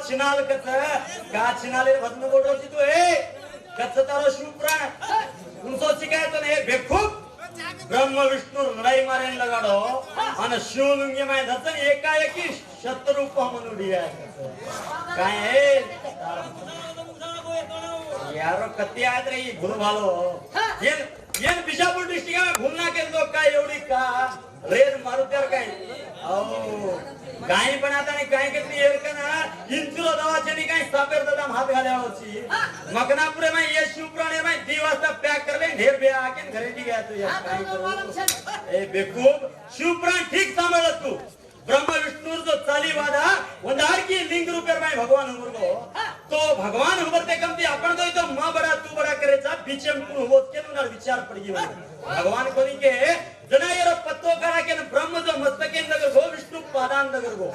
चिनाल कच का चिनाले भद्न बोडोची तू ए कच तारो शिवपुराण उनसो शिकाय तो ने बेखूब ब्रह्म विष्णु लढाई मारेन लगाडो आणि शिवलिंगी माय धरतन एकाएकी शत्रुप म्हणून दिया काय आहे यारो कत्ती आहेत रे गुरु भालो येन बिजापूर डिस्ट्रिक्ट में घूमना के लोग काय एवढी का रेड मारुत्यार काय ओ गाय पण आता नाही काय किती एर का ना इंचुरो दवाचे नाही काय सापेर दादा हात घाल्या होची मकनापुरे में ये शिवपुराणे में दिवस पैक कर ले ढेर बे आके घरे नी गया तो यार काय करू ए बेकूब शिवपुराण ठीक सांभाळ तू ब्रह्म विष्णु जो चाली वादा वंदार की लिंग रूपे में भगवान उमरगो तो भगवान उमरते कमती आपण तो मां बड़ा तू बड़ा करेचा पीछे कुण होत के न विचार पड़ी भगवान कोनी के जनायर पत्तो करा के ब्रह्म जो मस्तके नगर गो विष्णु पादान नगर गो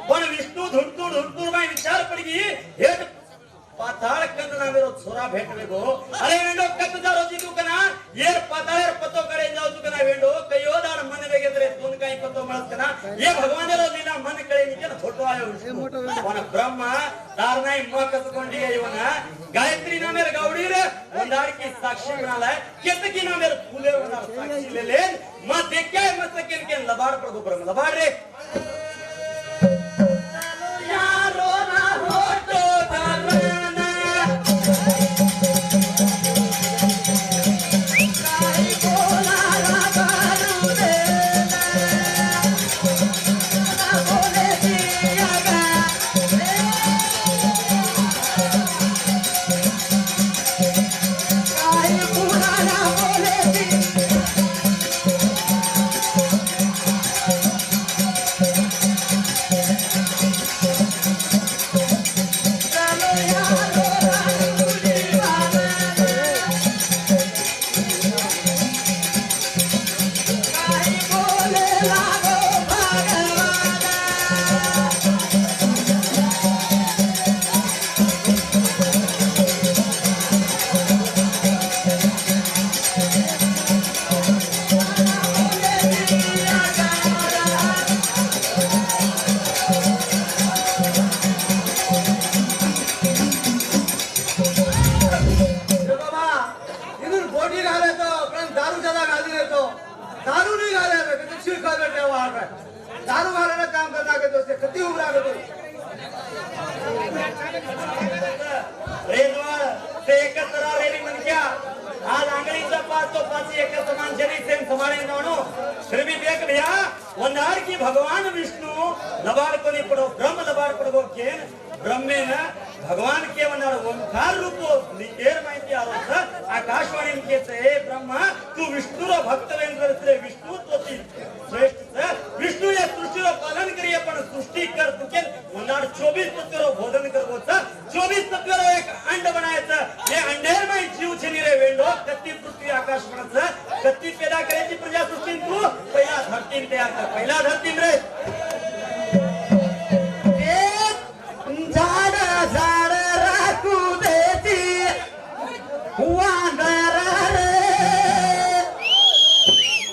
पण विष्णु धुंटूर में विचार पड़ी हेट पाताळ कंदना मेरो छोरा भेटवे गो अरे वेंडो कत जारो जी तू कना येर पाताळेर पतो करे जाऊ तू कना वेंडो कयो दाड मन वेगे तरे तुन काही पतो मिळत कना ये भगवान रो लीला मन कळे निके फोटो आयो पण ब्रह्मा तार नाही म कत कोंडी येवना गायत्री नामेर गावडी रे वंदार की साक्षी बनालाय केतकी नामेर फुले वंदार साक्षी लेले म देखे मत के लबाड़ पर गो ब्रह्म लबाड़ रे यारो ना फोटो दारू घालायला काम करता के दोस्ते किती उभरा गतो रेजवाळ ते एकत्र रेडी मनक्या आज आंगळीचा पाच तो पाच एक समान शरीर सेम समाळे नवनो फिर भी देख भैया वंदार की भगवान विष्णु लबाड़ को नहीं पड़ो ब्रह्म लबाड़ पड़ो केन ब्रह्मे न भगवान के वंदार ओंकार रूपो निकेर माहिती आरोस आकाशवाणी के हे ब्रह्मा तू विष्णु रो भक्त वेंद्र रे विष्णु तोती श्रेष्ठ विष्णु या सृष्टि रो पालन करिए पण सृष्टि कर तुके वंदार 24 तत्व रो भोजन करबो 24 तत्व रो एक अंड बनायचं हे अंडेर में जीव छनी रे वेंडो कत्ती पृथ्वी आकाश बनायचं कत्ती पैदा करायची प्रजा सृष्टी तू पहिला धरती तयार कर पहिला धरती रे झाड झाड राखू देती वांदर रे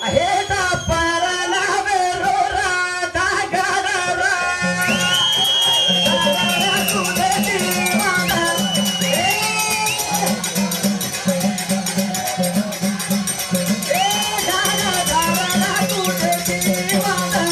हे दा परना वेरो राधा गरा राखू देती वांदर झाड झाड राखू देती वांदर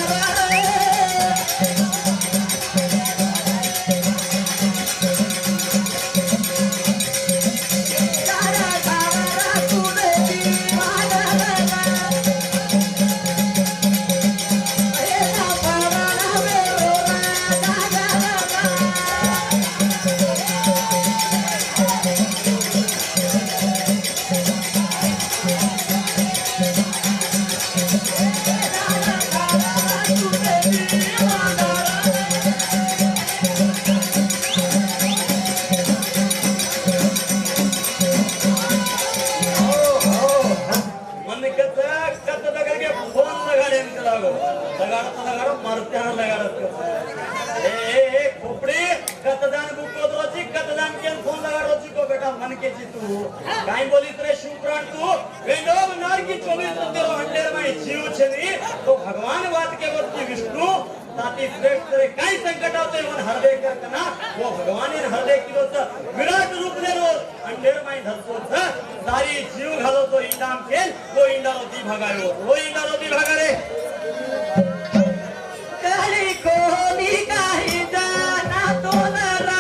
मन के जीतू काय बोली रे शिवपुराण तू वेंडो बनार की 24 तेरो हंडेर में जीव छनी तो भगवान बात के वत की विष्णु ताते अति श्रेष्ठ रे काही संकट होते मन हरदे कर कना वो भगवान ने हरदे किलो विराट रूप ले रो अंडेर माई धरतो सारी जीव घालो तो इंदाम केल वो इंदा रो दी भगायो वो इंदा रो दी भगा रे कली कोली काही जाना तो नरा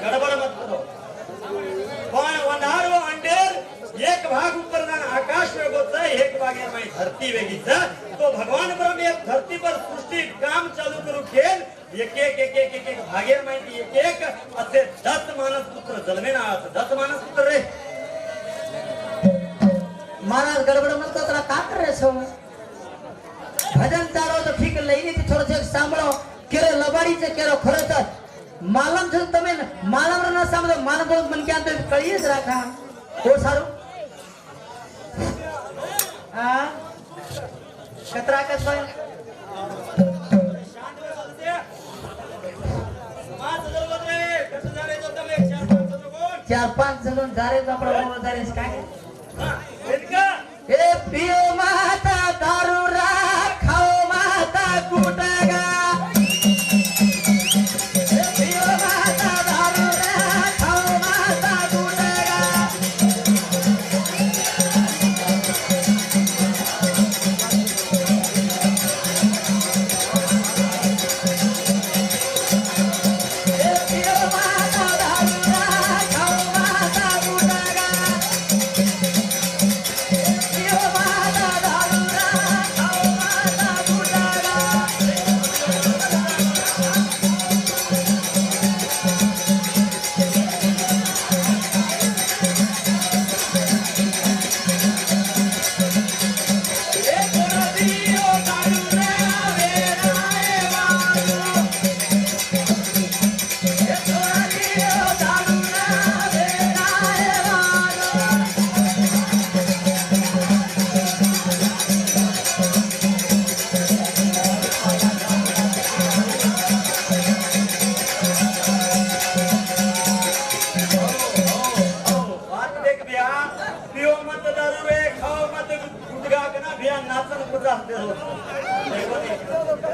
गड़बड़ मत करो पण वंडारो अंडेर एक भाग ऊपर ना आकाश में गोता एक भाग में धरती वेगी तो भगवान ब्रह्म ये धरती पर सृष्टि काम चालू करू खेल एक भागे में एक असे 10 मानस पुत्र जन्मे ना 10 मानस पुत्र रे महाराज गड़बड़ मत करो का कर रहे छो भजन चारो तो ठीक लईने की थोड़ो से सांभळो केरो लबाड़ी से केरो खरच मालम जो तमे मालम ना सामने मानव बोल मन के अंदर कळीए जरा का हो सारू हां कतरा कस भाई शांत हो सदस्य समाज जर बदले कसं झाले तो तमे 4-5 जण कोण 4-5 जण जारे तो आपला बोल जारे काय हां इनका ए पियो माता दारू रा खाओ माता गुटगा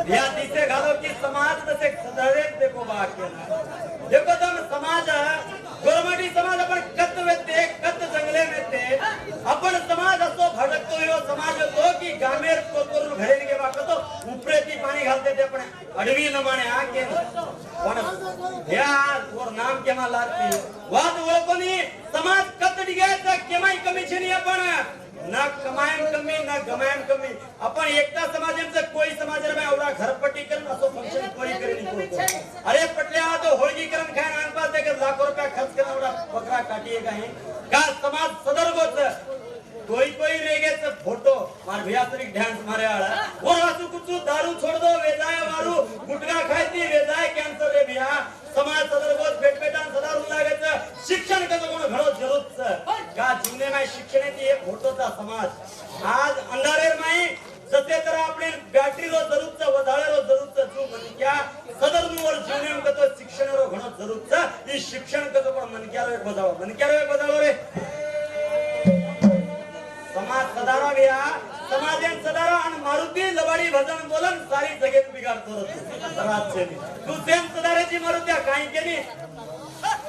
या दिसे घालो की समाज तसे सदळे देखो बाकी देखो तुम समाज गोरमटी समाज अपन कत वेते कत जंगले में ते अपन समाज असो भडकतो यो समाज तो की गामेर को करून घरे गे बाक तो उपरेती पाणी घालते ते आपण अडवी न माने आ के पण या और नाम केमा लागती वाद ओळखोनी समाज कत डिगे त केमाई कमी छनी आपण ना कमायम कमी ना गमायम कमी अपन एकता समाजांचं कोई समाज में एवढा घरपट्टी करून असो फंक्शन कोई करी नाही अरे पटल्या तो होळगी करून खाय ना पास दे लाखों रुपया खर्च करून एवढा बकरा काटिए का है का समाज सदर गोच कोई रेगेच फोटो मार भैया तरी डांस मारे आळा और वासु कुछ दारू छोड़ दो वेजाय मारू गुटखा खायती वेजाय कैंसर रे भैया समाज सदर गोच भेटबेटान सदारू लागायचं शिक्षण कसं कोण घडो जरूरच का जीवने में शिक्षणाची एक फोटोचा समाज आज अंधारेर माई जते तर आपले बॅटरी रो जरूरच वधाळे रो जरूरच जो मनक्या सदर नुवर जीवने में तो शिक्षण रो घणो जरूरच ई शिक्षण कसं कोण मनक्या रो एक बजाव रे समाज सदारा गया समाजन सदारा आणि मारुती लवाडी भजन बोलन सारी जगत बिगाडतो रात से तू सेम सदाराची मारुत्या काय केली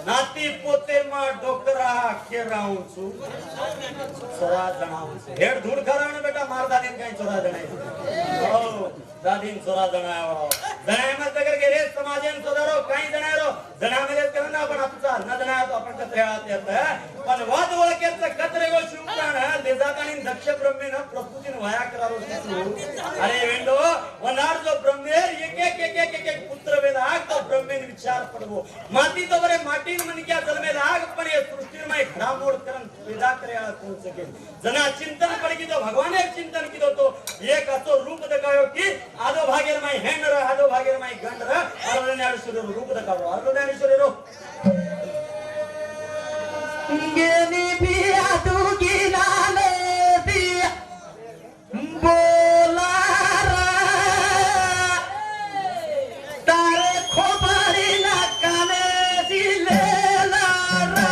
नाती पोते मा डोकरा के राहू छु सरा जणाऊ हेड धूड खराण बेटा मार दादीन काय चोरा जणाय हो दादीन चोरा जणायो जणाय मत करके रे समाजन सदारो काय जणायो जणामध्ये करना आपण आपचा न जणायो तो आपण कत्र्यात येत पण वाद ओळखेच कत्रे गो शिवका ले जाताना दक्ष ब्रह्मेनं प्रस्तुतीन वया करारो अरे वेंडो वनार जो ब्रह्मे एक पुत्र वेदाग तो ब्रह्मेन विचार पडवो माती तो बरे माटीन मन क्या जन्मे लाग पण ये सृष्टी में घडामोड करन पैदा करया कोण सके जना चिंतन पडगी तो भगवाने चिंतन किदो तो एक असो रूप दकायो की आदो भागेर माई हेंड र आदो भागेर माई गंड र अर्धज्ञानेश्वर रूप दकावो अर्धज्ञानेश्वर रो गेनी बिया तू गिनाले दिया बोला तारे खोपड़ी ना काने दिले लारा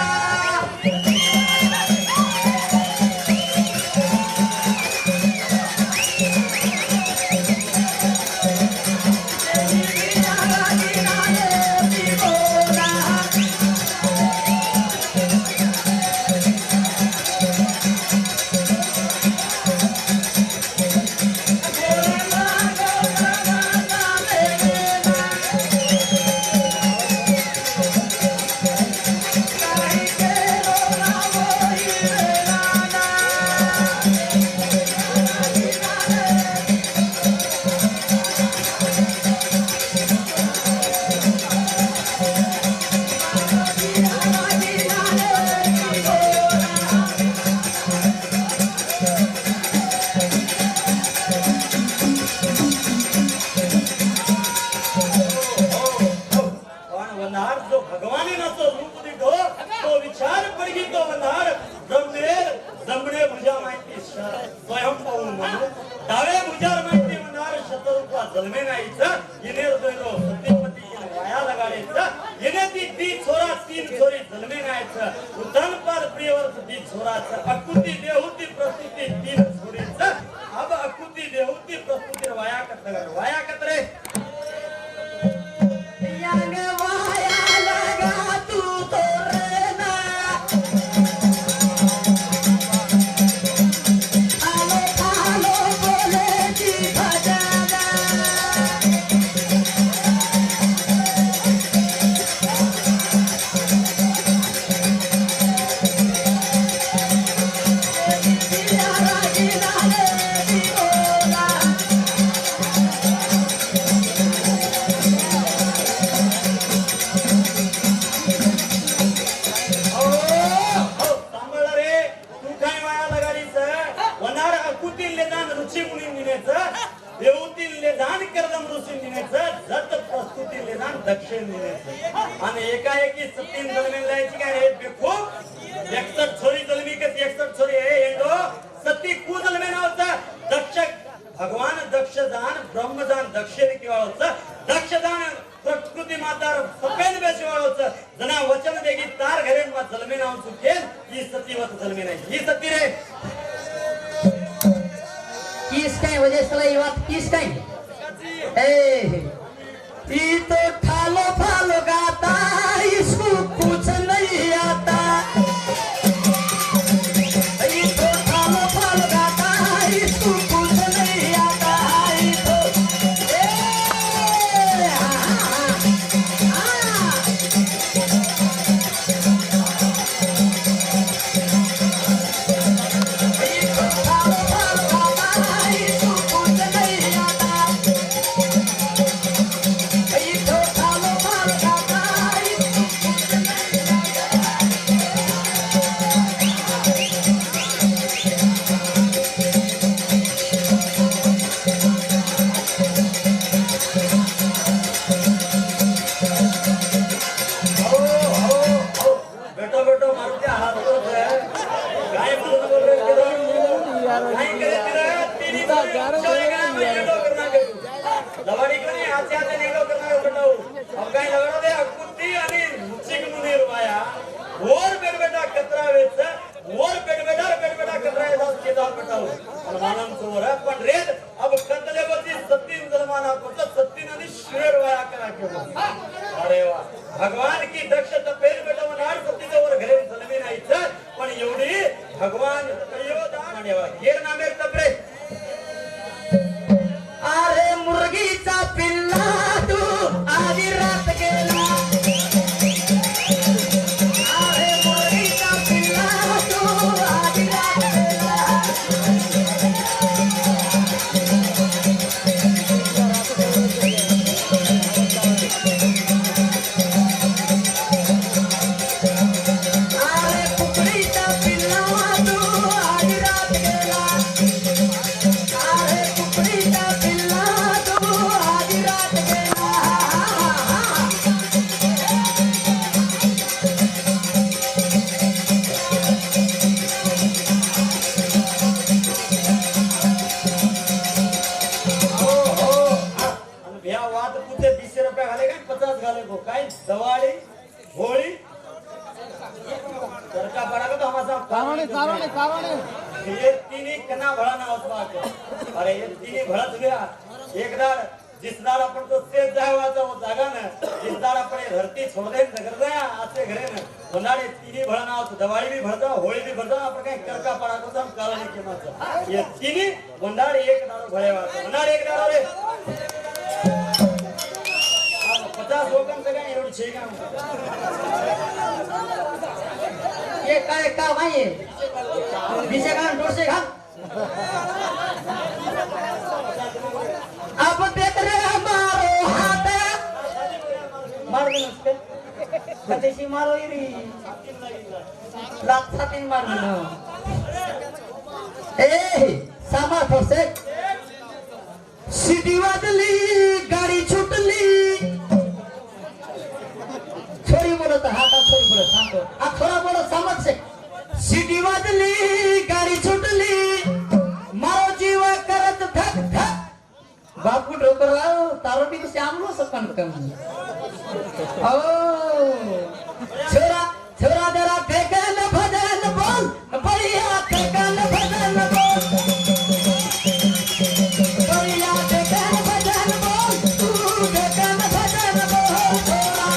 भगवान की दक्ष तपेल बेटवणार सतीजवर घरे जलमी नाहीच पण एवढी भगवान प्रयोदान घेर नामेर तपरे अरे मुर्गीचा पिल्ला तू आधी रात गेला अरे मुर्गीचा पिल्ला तू आधी रात गेला होळी सरका बड़ा तो हमारा कारोने ये तीनी कना भड़ा ना उसबाक अरे ये तीनी भड़त गया एक दाड़ जिस दाड़ अपन तो सेज जाए हुआ था वो जागा न जिस दाड़ अपने धरती छोड़ दे नगर गया आते घरे न वनाड़े तीनी भड़ा ना तो दवाई भी भरता होली भी भरता अपन कहीं करका पड़ा तो हम कारोने के मत ये तीनी वनाड़े एक दाड़ भरे हुआ था वनाड़े एक दाड़ रे 50 लोगन से कहीं एवढी छेगा ये काय का माहिती बीचे का डोसे खा अब देख रे हमारो हाथ मार दे उसके कतेशी मारो इरी लाख सातीन मार दे ए सामा फसे सीधी वाजली गाडी छुटली छोरी बोलत हाता छोरी बोलत सांगतो आ थोडा बोलत समजसे सीधी वाजली गाडी छुटली मारो जीव करत धक धक बापू ठोकर लाव तारो भी श्यामलो सकन कम ओ छोरा छोरा जरा देखन भजन बोल बढ़िया देखन भजन बोल बढ़िया देखन भजन बोल तू देखन भजन बोल छोरा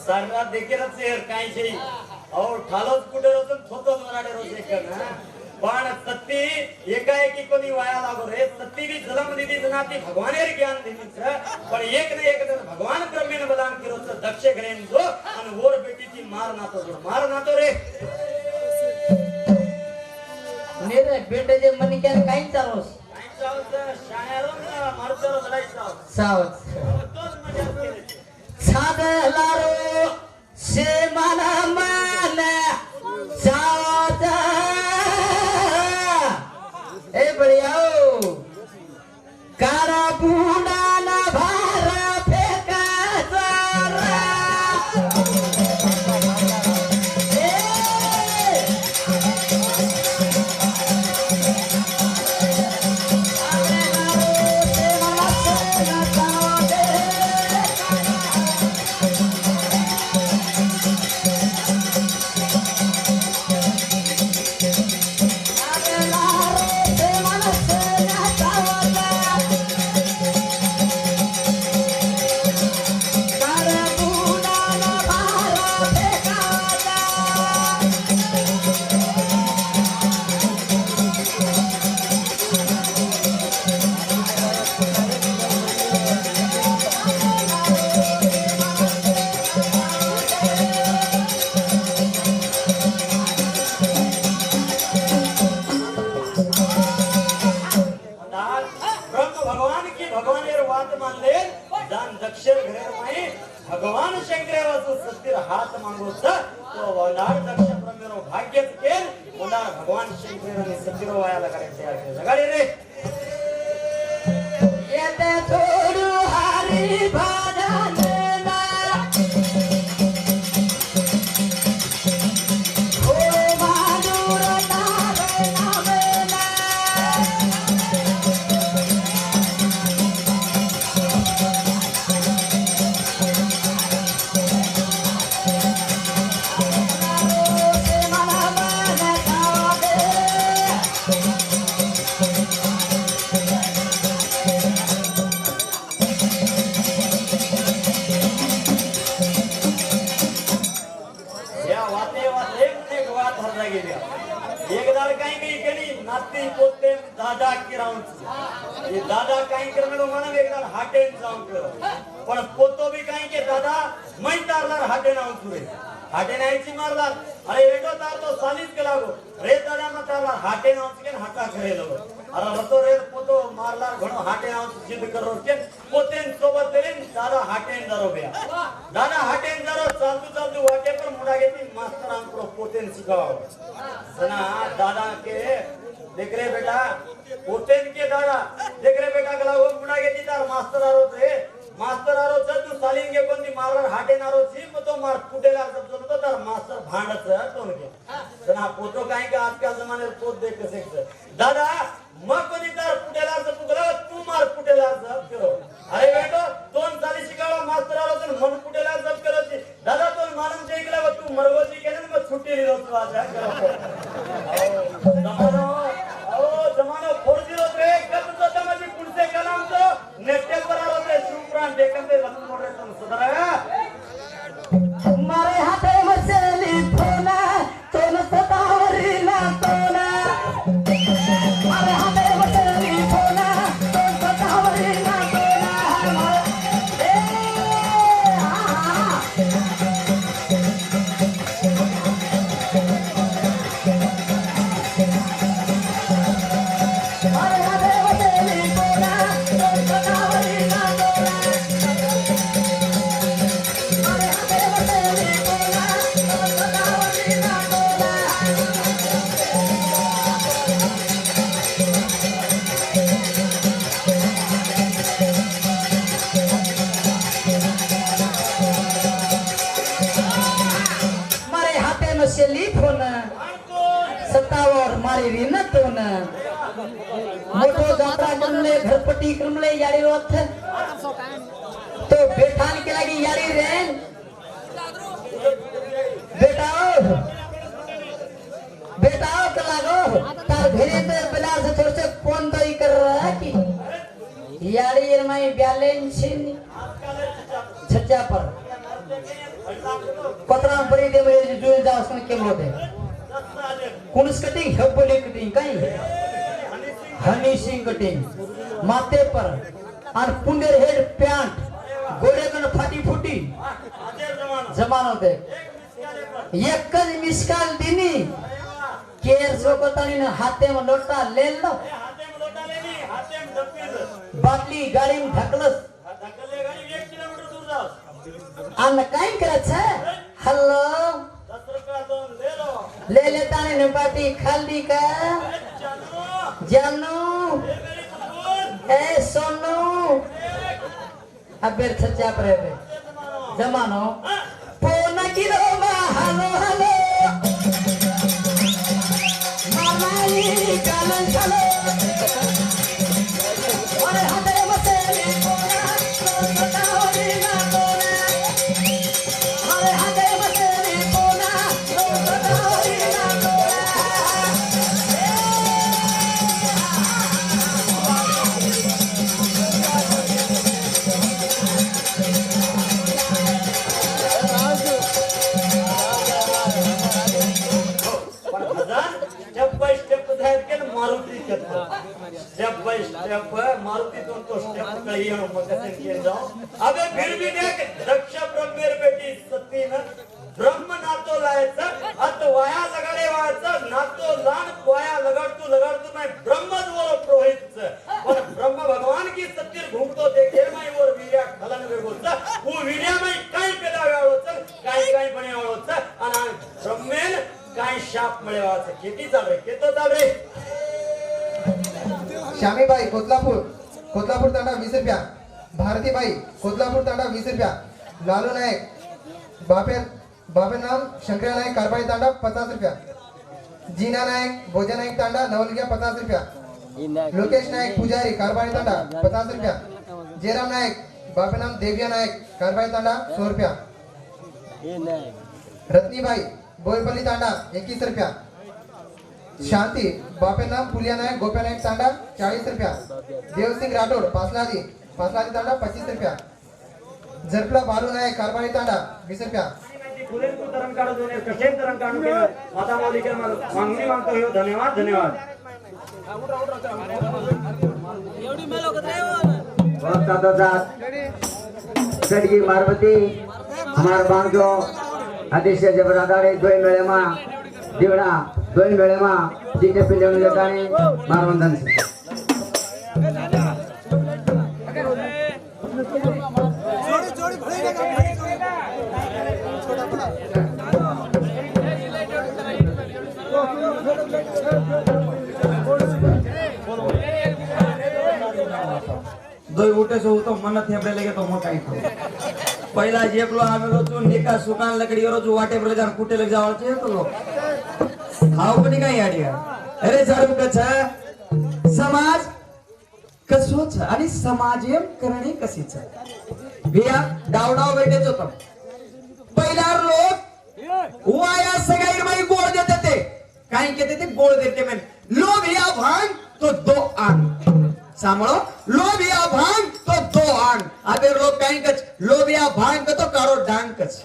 सारा देखेलच यार काय छे और ठालोच कुठे रोज छोटो मराठे रोज एक ना पण सत्ती एकाएकी कोणी वाया लागो रे सत्ती भी जन्म दीदी जनाती भगवानेर ज्ञान देनी छ पण एक न एक दिन भगवान क्रमेण बदान किरो छ दक्ष घरेन जो अन वोर बेटी थी मार नातो रे नेरे बेटे जे मनी के काई चालोस शायारो मारतो लढाई सावत तोच मजा केली सादलारो से माना माना सावत ए बढ़ियाओ कारा बूढ़ा ना भारा फेंका सारा भगवान शंकर वाचू सत्तिर हात मागो तो वनार दक्ष प्रमेरो भाग्यच केल वनार भगवान शंकराने सत्तिरो वायाला करायचे तयार केले जगाडे रे येते थोडू हरी भजन ना हो माधुर तारे नामेना दादा किराऊन ये दादा काही करणे तो म्हणा एकदा हाटेन जाऊन कर पण पोतो बी काही के दादा मै तारलार हाटेन आऊन तुरे हाटेन आईची मारलार अरे एडो तार तो सालीच के लागो रे दादा मा तारलार हाटेन आऊन के हाटा करेलो अरे होतो रे पोतो मारला घणो हाटे आव जिद करो के पोतेन सोबत करीन दादा हाटेन जरो बे दादा हाटेन जरो चालू चालू वाटे पर मुडा घेती मास्तरां को पोतेन सिखाव सना दादा के देख रे बेटा पोतेन के दादा देख रे बेटा गला वो मुडा घेती तार मास्तर आरो रे मास्तर आरो तू सालीन के कोणती मारला हाटेन आरो छी मग तो मार फुटेला सब तो तार मास्तर भांडत तो के सना पोतो काय का आजकाल जमाने पोत देख कसे दादा मग कोणी तार फुटेला सब गला तू मार फुटेला सब करो अरे बेटो तोन साली शिकावा मास्तर आरो तर मन फुटेला सब करो छी दादा तो मालूम जेकला तू मरवजी केले मग छुट्टी लिरो तू आज करो जमानो जमानो 40 रे कब तो तमाजी पुणसे कलाम तो नेटल पर आरो रे सुप्रान देखंदे लखन मोरे तुम सुधरा मारे हाथे मसली फोना तो न सतावरी ना तोना मारे हाथे मसली फोना तो न सतावरी ना तोना ए मारे हाथे मसली फोना तो न सतावरी ना तोना मारे हाथे मसली फोना तो न सतावरी ना तोना मारे हाथे में स्लिप होना सत्तावर मारी रिनत होना मोटो जात्रा जमले घरपट्टी क्रमले यारी रोथ तो बेठान के लगी यारी रेन बेटाओ बेटाओ के लागो तार भेरे तो बिलार से छोड़ से कौन तो ही कर रहा है कि यारी ये माई बैलेंस छज्जा पर कतरा बड़ी दे मेरे जो जाओ उसने क्या बोलते कुणस कटिंग हेब्बली कटिंग कहीं हनी सिंह कटिंग माथे पर और पुंडेर हेड पैंट गोरे कन फाटी फुटी जमानो दे एक कज मिसकाल दिनी केर सो को तनी ने हाथे में लोटा ले लो बाटली गाड़ी में ढकलस अन काई करत है हेलो 10 रुपया तो ले लेता ने बाटी खाली का जानू ए सोनू अबे छज्जा पर है जमानो पोना किलो मा हेलो हेलो मामाई कालन चलो अरे हाथे मते पोना तो सतावरी ना पोना अरे हाथे मते पोना तो सतावरी ना पोना स्टेप बाय स्टेप धार के मारुति करतो स्टेप बाय स्टेप मारुति तो स्टेप कही हम मकसन के जाओ अबे फिर भी देख दक्ष ब्रह्मेर बेटी सती न ब्रह्म नातो लायचं अत वाया लगाडे वायचं नातो लान वाया लगाडतो मैं ब्रह्म द्वार प्रोहित पण ब्रह्म भगवान की सत्य घूमतो देखे मैं और वीर्या खलन वेगोचा वो वीर्या मैं काय पेदा वाळोच काय बनेवाळोच आणि ब्रह्मेन काय शाप मिळवायचं किती चालू आहे किती चालू आहे श्यामीबाई कोतलापूर तांडा 20 रुपया भारतीबाई कोतलापूर तांडा 20 रुपया लालू नायक बापे नाम शंकरा नायक कारबाई तांडा 50 रुपया जीना नायक भोजा नायक तांडा नवलगिया 50 रुपया लोकेश नायक पुजारी कारबाई तांडा 50 रुपया जयराम नायक बापे नाम देविया नायक कारबाई तांडा 100 रुपया रत्नीबाई बोईपल्ली तांडा 21 रुपया शांति बापे नाम पुलिया नायक गोप्या नायक तांडा 40 रुपया देवसिंह राठोड पासलादी तांडा 25 रुपया झरपला बालू नायक कारबारी तांडा 20 रुपया पुरेपूर तरण काढू देणे कसे तरण काढू केलं माता माऊलीकर मागणी मागतो हो धन्यवाद धन्यवाद सडगी मारवती हमार बांगो आदिश्य जबरादारे दोई मेळे मा दिवडा दोई मेळे मा जीके पिलेण जटाने मारवंदन दोय उठे सो तो मन थेपड़े लगे तो मैं काई खाऊं पहला जेकलो आवेलो तो निका सुकान लकड़ी रो जो वाटे पर जान कुटे लग जावल छे तो लो हाउ पनि काय आडिया अरे जरूर कछ समाज कसो छ आणि समाजयम करणे कशी छ बिया डावडाव बैठेच होतं पहिल्यावर लोक वाया सगाई माई गोळ देते ते काही कहते थे गोळ देते में लोभ या भांग तो दो आंग सांभळो लोभ या भांग तो दो आंग अबे लोग काही कच लोभ या भांग तो कारो डांग कच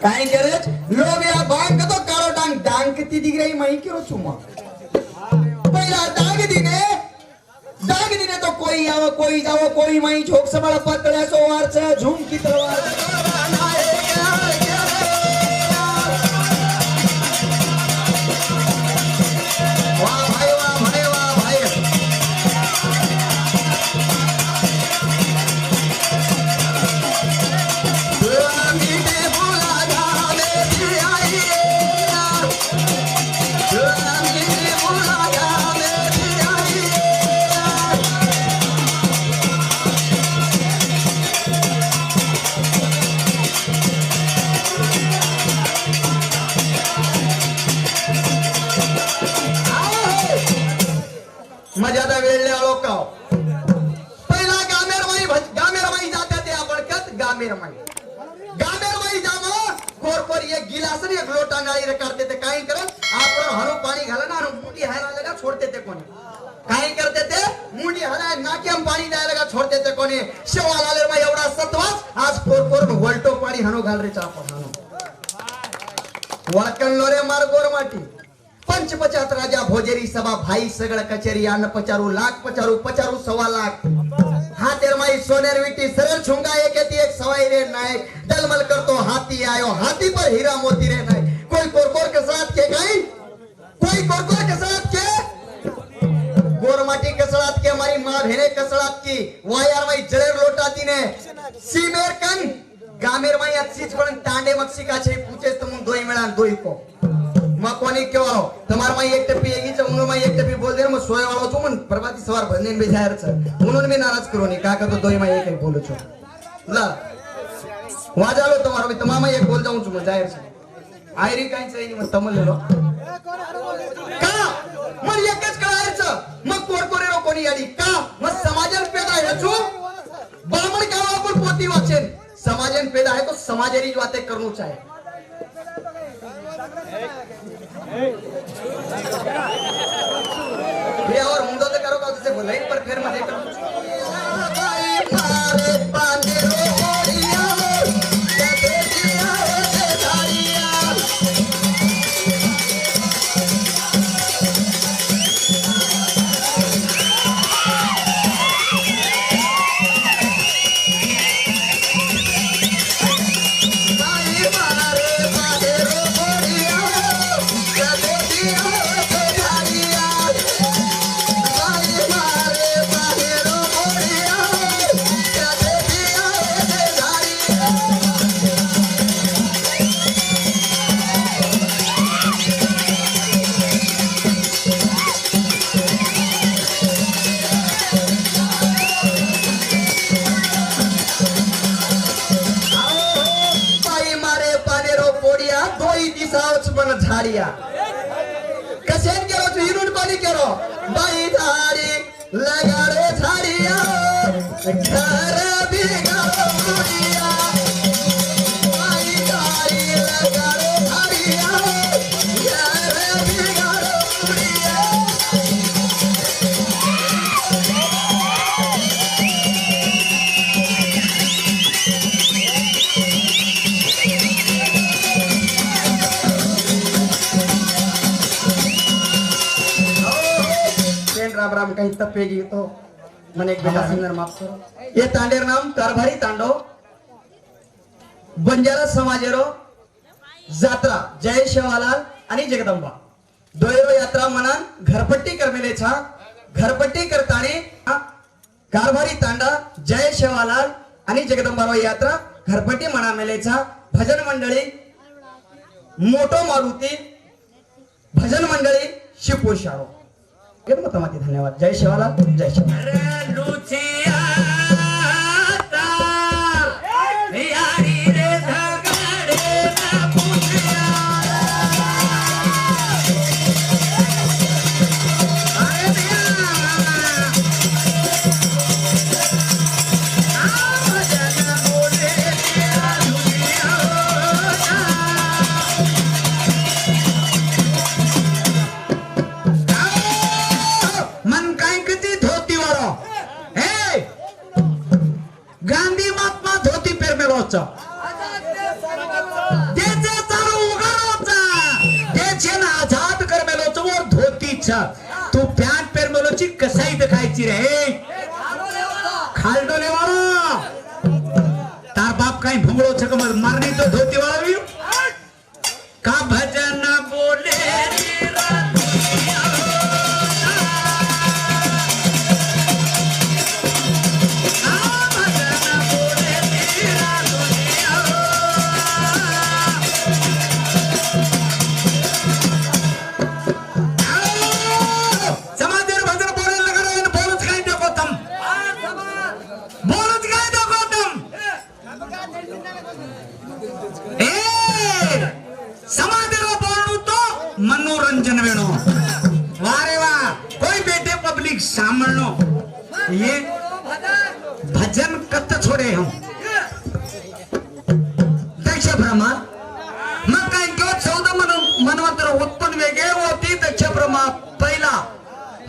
काही करे लोभ या भांग तो कारो डांग डांग किती दिग रही माई केरो चुमा पहिला डांग दिने तो कोई आव कोई जाव कोई माई झोक संभाळ पतळ्या सो वारच झुम की तलवार मजादा वेळले आलो का पहिला गामेरमाई जाते ते आपण कत गामेरमाई जामो कोर एक गिलास आणि एक लोटा नाळी रे करते ते काय करत आपण हनु पाणी घाला ना मुंडी हायला लगा छोड़ते ते कोणी काय करते ते मुंडी हाला नाक्याम पाणी द्यायला लगा छोड़ते ते कोणी शेवाल आले मा एवढा सत्वास आज कोर वलटो पाणी हनु घाल रे चाप हनु वाकन लोरे मार गोर माटी पंचपचात राजा भोजेरी सभा भाई सगळ कचेरी अन्न पचारू लाख पचारू सवा लाख हातेर माई सोनेर विटी सरळ छुंगा एक सवाई रे नायक दलमल करतो हाथी आयो हाथी पर हीरा मोती रे नायक कोई कोरकोर के साथ के गई कोई कोरकोर के साथ के गोरमाटी कसळात के हमारी मां भेने कसळात की वायार माई जळेर लोटाती ने सीमेर कन गामेर माई अच्छीच पण तांडे मक्सिका छे पूछे तुम दोई मेळा दोई को कोनी क्यों आओ तुम्हार माई एक टप्पी एगी च उनो माई एक टप्पी बोल दे म सोय वाळो छु मन प्रभाती सवार भजन में जायर छ उन्होंने मी नाराज करो नी का का तो दोई माई एक बोलो छु ला वाजालो तुम्हारो मी तमाम एक बोल जाऊं छु म जायर छ आयरी काई छ नी म तमल लो का मन एकच कळायर छ मग कोरकोरे रो कोणी आडी का म समाजन पेदा है छु बामण का आपण पोती वाचेन समाजन पेदा है तो समाजेरी बातें करनु चाहे और मुंडो तो करो का बोला पर फिर मत झाड़िया कसेन केरो तू हिरून पानी केरो बाई झाड़ी लगाड़ो झाड़िया घर बिगाड़ो मुड़िया बाई झाड़ी लगाड़ो झाड़िया घर बिगाड़ो मुड़िया राम कहीं तपेगी तो मन एक बेटा सिंगर माफ करो ये तांडेर नाम कारभारी तांडव बंजारा समाजेरो जात्रा जय शेवालाल आणि जगदंबा दोयरो यात्रा मनान घरपट्टी करमेले छा घरपट्टी करताने कारभारी तांडा जय शेवालाल आणि जगदंबा यात्रा घरपट्टी मना मेले छा भजन मंडळी मोटो मारुती भजन मंडळी शिवपोशाळो मतामती धन्यवाद. जय शिवालाल, जय शिवालाल. अरे लुचिया तार, यारी रे धगडे ना पुछिया. अरे दिया. भजन बोले तेरा लुचिया मन काय किती धोती वारो हे गांधी महात्मा धोती पेरमेलोचा त्याचे चालू उगारोचा त्याचे ना आझाद करमेलोचा वर धोतीचा तू पॅन्ट पेरमेलोची कसाई देखायची रे खालडोले वाला तार बाप काही भुंगळो छक मारणी तो धोती वाला भी का भजन बोले तेरा लुचिया. समाजर भजन बोलायला लागला आणि बोलच काय दाखवतम बोलच काय दाखवतम ए समाजर बोलू तो मनोरंजन वेणो वारे वा कोई बेटे पब्लिक सामनो ये भजन कत छोड़े हम दक्ष ब्रह्मा मग काय किंवा 14 मनवंतर उत्पन्न वेगळे होती दक्ष ब्रह्मा पहिला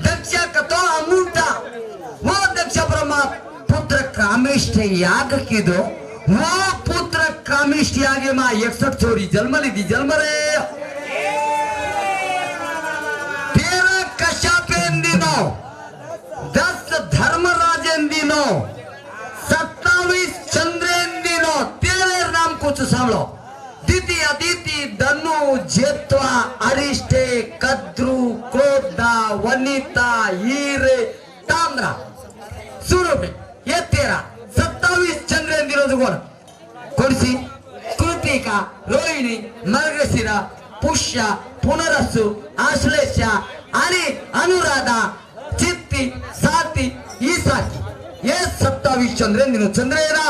दक्ष कतो अमूर्ता वो दक्ष ब्रह्मा पुत्र कामिष्ठ याग किदो वो पुत्र कामिष्ठ यागे मा 61 छोरी जन्म ली जन्म रे 13 कश्यपेन दिनो 10 धर्मराजन दिनो 27 चंद्रेन दिनो 13 नाम कुछ सांभळो दिति अदिति धनु जेत्वा अरिष्टे कद्रु क्रोधा वनिता हीरे ताम्रा सुरभि ये 13 27 चंद्रेन दिनो कोण कोणसी कृतिका रोहिणी मर्गशिरा पुष्या पुनरसु आश्लेषा आणि अनुराधा चित्ती साती ईसाकी ये 27 चंद्रेन दिनो चंद्रेना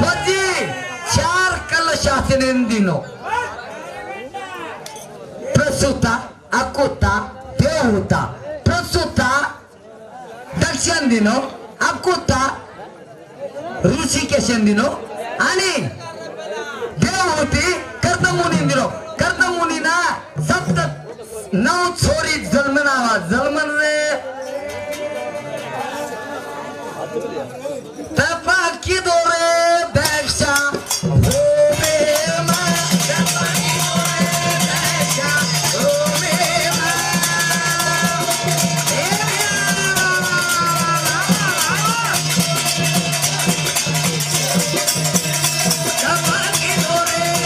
वजी 4 कलशासनेन दिनो प्रसूता अकुता देवहुता प्रसूता दक्षिण दिनो अकुता ऋषिकेशन दिनो आणि देवहुती कर्दमुनी दिनो कर्दमुनीना 9 छोरी जन्मनावा जन्मन रे तपाकी दोरे दक्षा हो रे मा तपाकी दोरे दक्षा हो रे मा तपाकी दोरे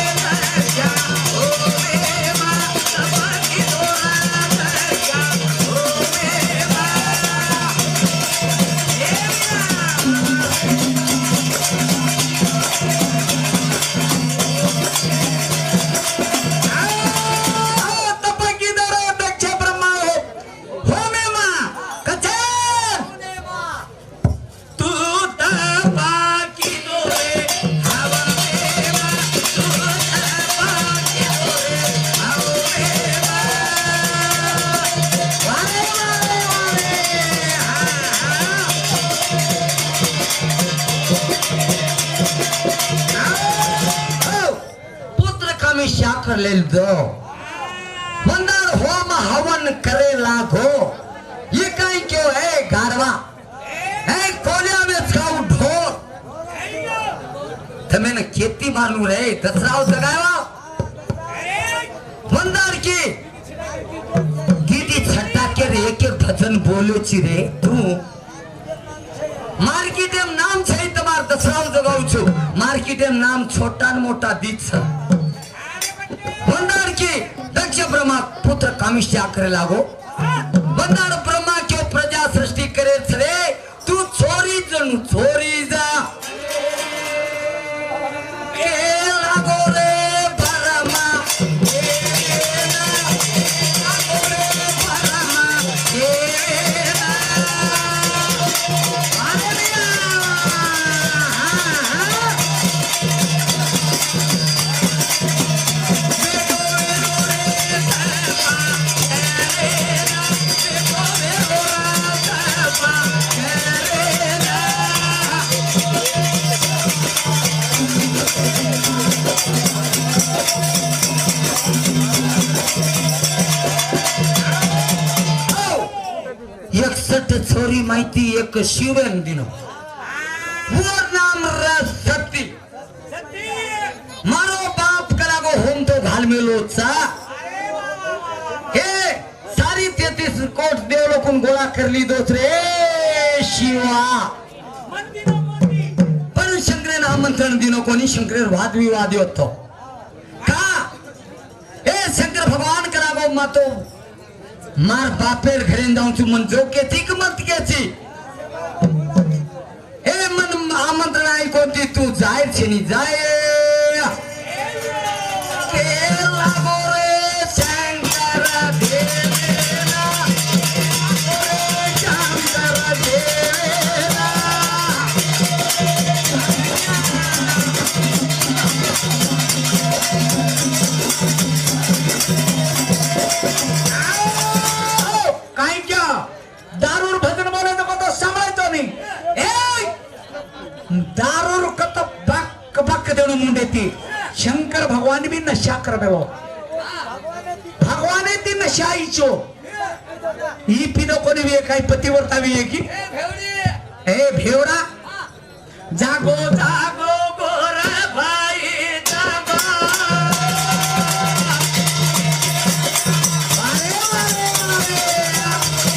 दक्षा हो रे मा तपाकी दोरे दक्षा हो रे मा कर ले दो वंदर होम हवन करे लागो ये कहीं क्यों है गारवा है कोलिया में खाऊ ढोर तो मैंने खेती मालूम रहे दसराव जगाया वंदर की गीती छट्टा के रे के भजन बोलो चिरे तू मार्केट एम नाम छे तमार दसराव जगाऊ छु मार्केट एम नाम छोटा न मोटा दीछ वंदर की दक्ष ब्रह्मा पुत्र कामिष्ठ करे लागो वंदर ब्रह्मा क्यों प्रजा सृष्टि करे छरे तू छोरी जन छोरी जा ए लागो रे ब्रह्मा ए लागो 61 छोरी माहिती एक शिवन दिनो वर नाम सती मारो बाप करागो होम तो घाल मेलोचा हे सारी 33 कोट देव लोकून गोळा करली दोसरे शिवा पण शंकरेन आमंत्रण दिनो कोणी शंकरेर वाद विवाद होतो का हे शंकर भगवान करागो मातो मार बापेर घरे जाऊन तू मन जो के थी मत केची हे मन आमंत्रण आई कोणती तू जाय छेनी जाय के लागो रे शंकर देवेला रे शंकर देवेला काय क्या दारूर भजन बोलायचं कोणतं सांभाळायचं नाही दारूर कत बक बक देणं मुंडे ती शंकर भगवान भी नशा कर देवो भगवान ती नशा इचो ही पिनो कोणी वे काही पतिवर्ता वे की ए भेवडा जागो जागो गोरा भाई जागो वारे वारे वारे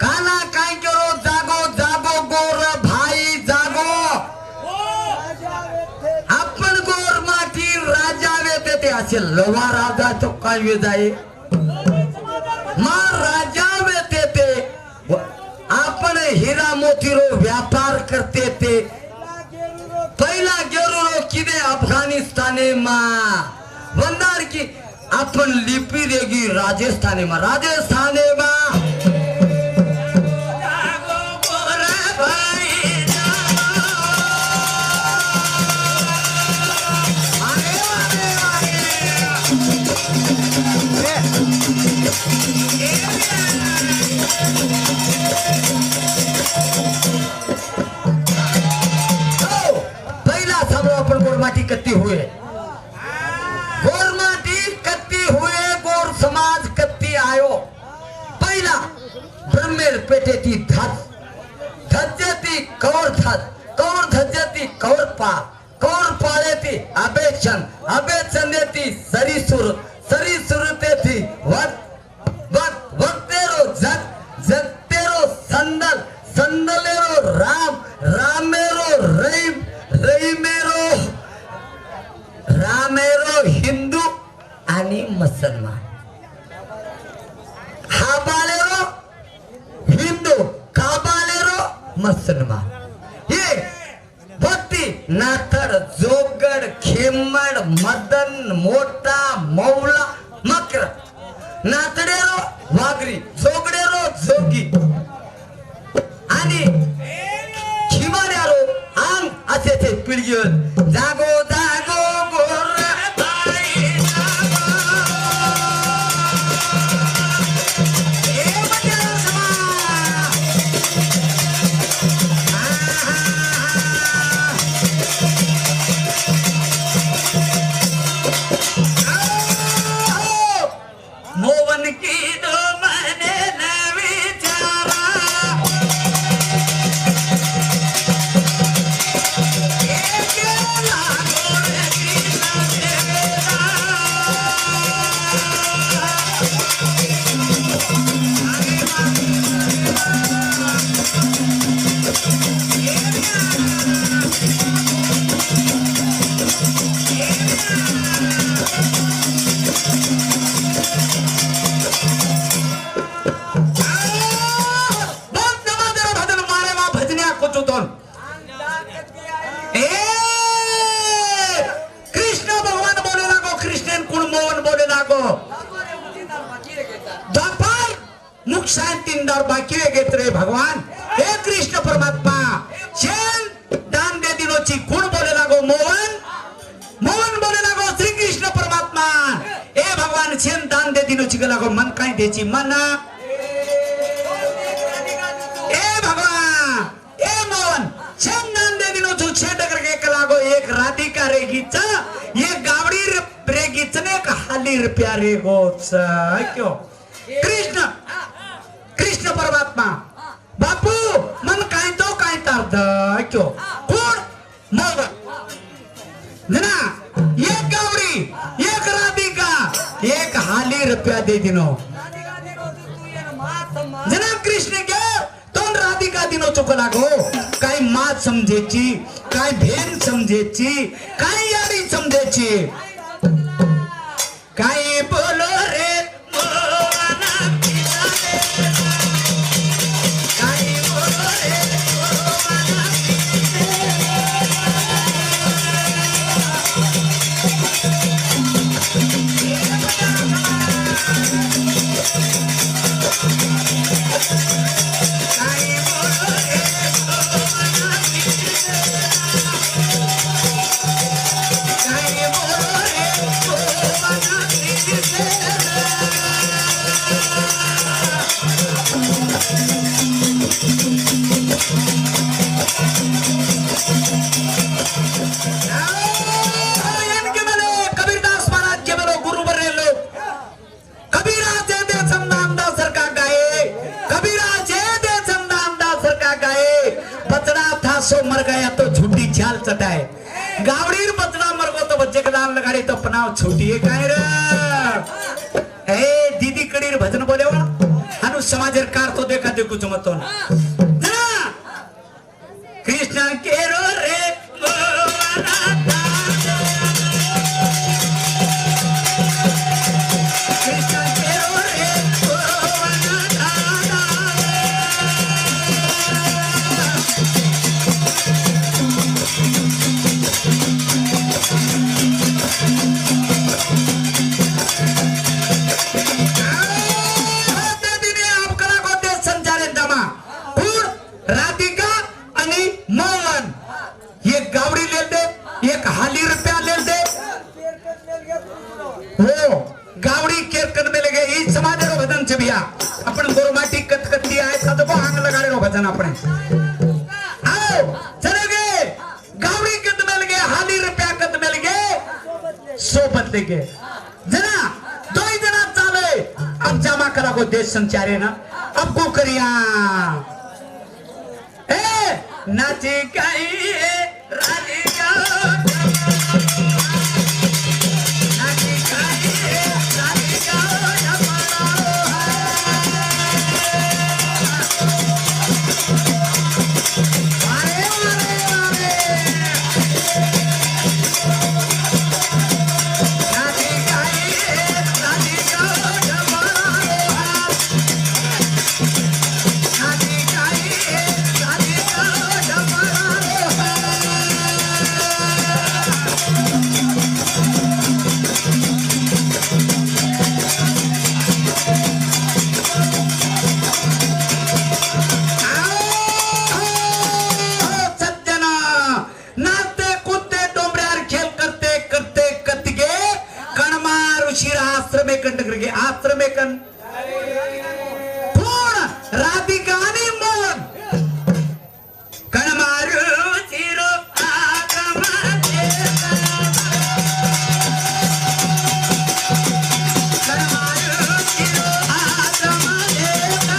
काना काय करो जागो जागो गोर भाई जागो आपण गोर माटी राजा वेते ते असे लवा राजा तो काय वे जाय मार राजा वेते ते आपण हिरा मोतीरो व्यापार करते ते पहिला गेलो किदे अफगाणिस्ताने मा वंदार की अपन लिपी देगी राजस्थाने मा पहिला समो अपन गोरमाटी कत्ती हुए गोरमाटी कत्ती हुए गोर समाज कत्ती आयो पहिला ब्रह्मेर पेटेती धज्जती कौर धज्जती कौर पाळेती अबे चंदेती सरीसुर तेती वक्तेरो जगतेरो संदलेरो रामेरो रामेरो हिंदू आणि मुसलमान हाबालेरो हिंदू काबालेरो मुसलमान हे भक्ती नाथर जोगड खेमड मदन मोठा मौला मकर नातडेरो वागरी जोगडेरो जोगी आणि खिमाड्यारो अंग असे ते पिळगेवर जागो जागो गोर बाई जागो ए मंदिरा समा मोवन की दो मने न विचारा कृष्ण भगवान बोले लागो कृष्णन कुण मोहन बोले लागो दापार नुकसान तीनदार बाकी घेत रे भगवान हे कृष्ण परमात्मा शेन दान दे दिनोची कुण बोले लागो मोहन बोले लागो श्री कृष्ण परमात्मा ए भगवान शेन दान दे दिनोची लागो मन काय देची मना ए भगवान ए मोहन शेन दान दे दिनो छेद करके लागो एक रेगीच ये गावडी रेगीच ने एक हाली रुपया रेगोच क्यों कृष्ण कृष्ण परमात्मा बापू मन काय तो काय तार्द क्यों कोण मग जना एक गावडी एक राधिका एक हाली रुपया दे दिनो जना कृष्ण के तोंड राधिका दिनो चुक लागो काय मात समजेची काय भेन समजेची काय यारी समजेची काय बोलो रे मोहना पिसाले काय बोलो रे मोहना मर गया तो झूठी चाल चटाए गावड़ीर बचना मर गो तो बच्चे के दाल लगाड़ी तो अपनाव छूटी है काय रे ए दीदी कड़ीर भजन बोले हो हनु समाजर कार तो देखा देखो जमतो ना कृष्ण के रो रे कृष्ण के रो रे गावड़ी केरकन में लगे इस समाज रो भजन से भैया अपन गोरमाटी कतकती आए सद को आंग लगा रो भजन अपने आओ चले गए गावड़ी कत में लगे हाली रुपया कत में लगे सोबत लेके जना दो ही जना चाले अब जमा करा को देश संचारे ना अब को करिया ए नाची गई राधिका राधिका ने मोहन कणमारू चिरो आगमा देता कणमारू चिरो आगमा देता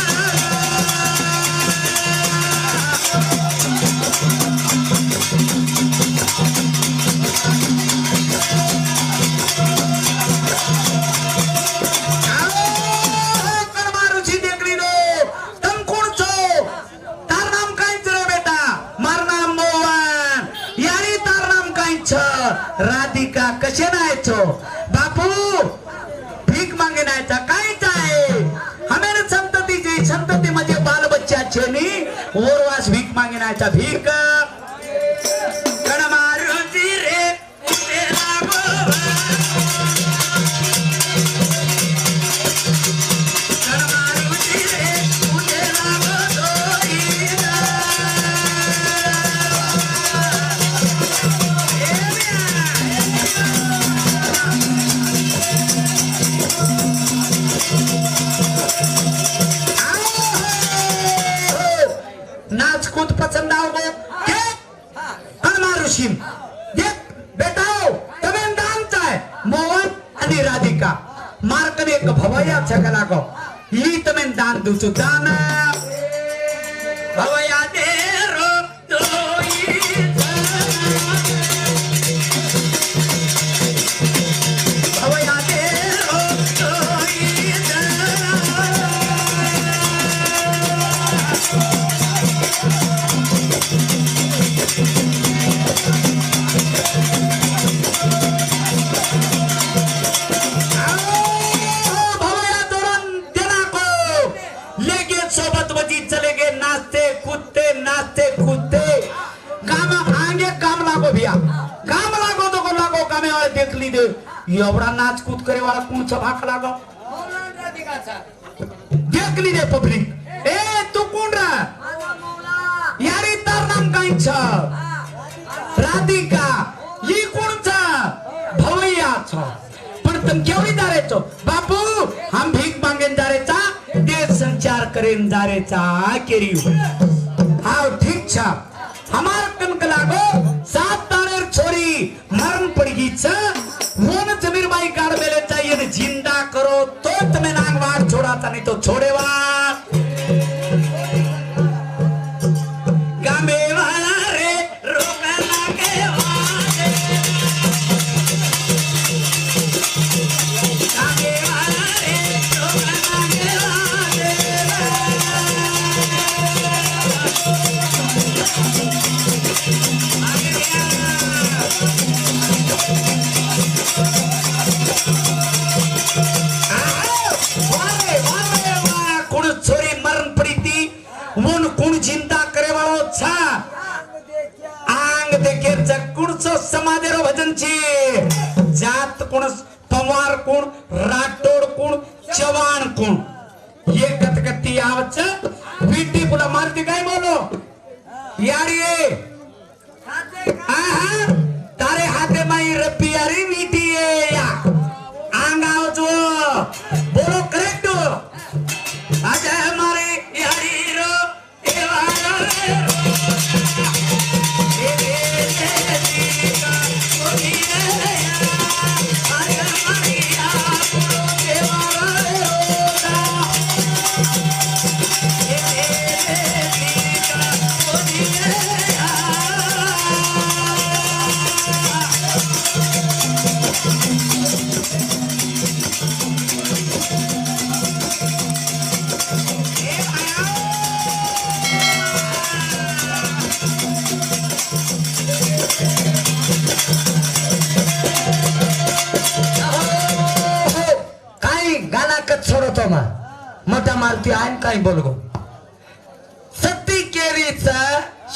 राधिका कसे नायचो बापू भीक मागे नायचा कायच आहे हमें संततीची संतती म्हणजे बाल बच्चाचे नी ओरवास भीक मागे नायचा भीक कणमारुची रे तेरा कणमारुची रे तेरा नाच कूद पसंद आओगे हनुमान ऋषि देख बेटा राधिका मार्क ने एक भवैया छगला को ली तमें दान दूचु दान भवैया दे रो भवैया दे रो सोबत वजी चले गए नाचते कूदते काम आगे काम लागो भैया काम लागो तो को लागो कामे वाले देख ली दे एवढा नाच कूद करे वाला कौन सा भाग लागो देख ली दे पब्लिक ए तू कोण रा यारी तार नाम काय छ राधिका ही कोण छ भवैया छ पण तुम केवढी दारेचो बापू हम भीख मांगेन दारेचा देश संचार करेन दारेचा केरी हाँ ठीक छ हमार कनक लागो 7 तारेर छोरी मरण पडगी छ मोन जमीर बाई काढ मेले चाहिए जिंदा करो तो तुम्हें नांगवार छोड़ाता नहीं तो छोड़ेवा गामे वाला रे रोका लागे वादे गामे वाला रे रोका लागे वादे कोण छोरी मरण पड़ी थी मन कोण चिंता करे वालो छा आंग देखे जकुण सो समाधेरो भजन छी जात कोण पवार कोण राठोड कोण चव्हाण कोण ये कथकती आवच पीटी पुला मारती काय बोलो यार ये आहा तारे हाथे माई रब्बी यारी वीटी ये या आंग आवच बोलो करेक्ट आज हमारे यारी रो एवारा रो छोड़तो मा मोठा मारती आन काय बोलगो सत्ती केरीचा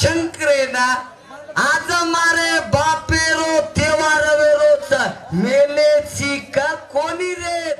शंकरेना आज मारे बापेरो तेवारवेरोचा मेलेची का कोणी रे